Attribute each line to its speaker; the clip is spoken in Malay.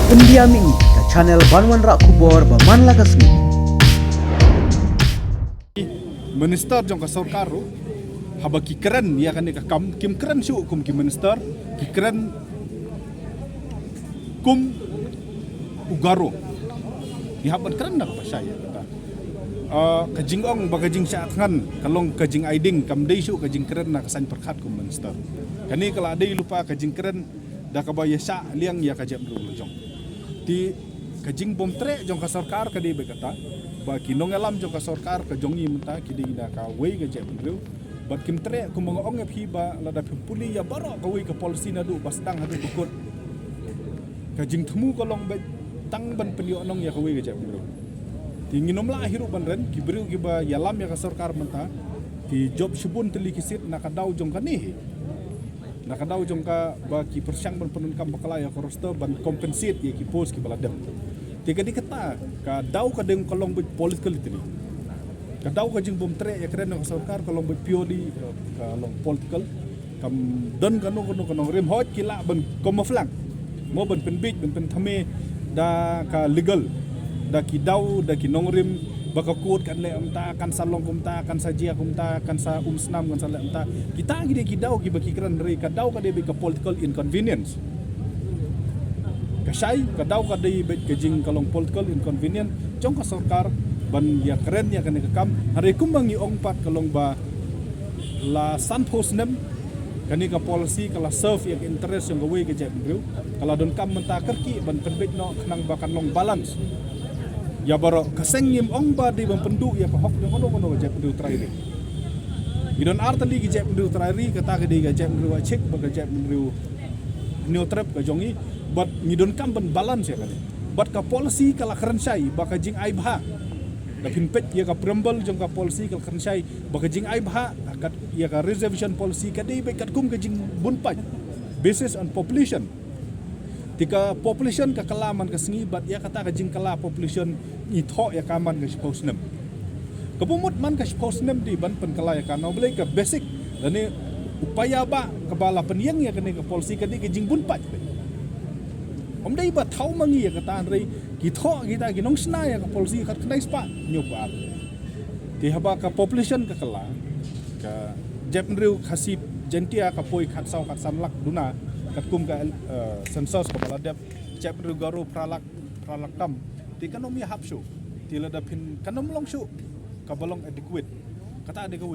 Speaker 1: Pendiami ke channel Banwan Rak Kubor Baman Lagasmi.
Speaker 2: Minister jong ka sarkar ro haba ki keren ya kan ka kam kim keren shu kum ki minister ki keren kum ugaro ki haban keren nak pasaya kata kajing ong bagajing sa atngan kalong kajing aiding kam dei shu kajing keren nak san perkhat kum minister kani kala dei lupa kajing keren da ka ba yasa liang ya kajam ru jong ti kajing bom tre jong ka sarkar ka dei be kata ba kinong alam jong ka sarkar ka jongi menta kidi da ka wei ka jep ru bat kim tre ku mga ong hiba lada puli ya baro ka wei ka policy na du bastang hadu bukut kajing themu kolong be tang ban penyo nong ya ka wei ka jep ru ti nginom la hiru ban ren ki bru ki ba yalam ya ka sarkar menta ti job subun teli kisit na ka daw jong ka ni na ka daw jong ka ba ki persyang ban penun kam bakala ya korosto ban compensate ya ki pos ki baladem tiga di kata ka daw ka deng kolong bit political itu ka daw ka jing bom tre ya keren ka sarkar kolong bit purely kolong political kam don kanu rim hot kila ban komoflang mo ban penbit ban thame da ka legal da ki daw da ki nongrim baka kut kan le amta kan salong kumta kan sajia kumta kan sa snam kan sa le amta kita gide ki daw ki baki keren re ka daw ka de ka political inconvenience kasai ka daw ka de bet kajing kalong political inconvenience jong ka sarkar ban ya keren ya kan kam hari kumbang ni ong pat kalong ba la san post nem kani ka policy kala serve yang interest yang gawe ke jep bro kala don kam menta kerki ban penbit no knang bakan long balance ya baro kaseng nim ong ba di ban pendu ya ka hok no jep bro trairi idon artali ke jep bro trairi kata ke di jep bro cek ba jep bro new trap ka jongi but ngidon kam ban balance ya kali but ka policy kala keren sai baka jing ai bha da pinpet ya ka prembal jong ka policy kala keren sai baka jing ai bha kat ya ka reservation policy ka dei kat kum ka jing bunpai basis on population tika population ka kalaman ka sengi but ya kata ka jing kala population itho ya kaman ka supposed nem kapumut man ka supposed nem di ban pen kala ya ka no boleh ka basic dani upaya ba kabala penyang ya kani ka policy ka di ka jing bunpai om dai ba thau mangi ya kata rei ki tho kita ki nong sna ya ka policy khat knai spa nyoba ti haba ka population ka kala ka jepnriu khasip jentia ka poi khat sau khat samlak duna kat kum ka census ka baladep jepnriu garu pralakam ti kanom ya hapshu ti lada pin kanom long shu ka balong adequate kata ade ka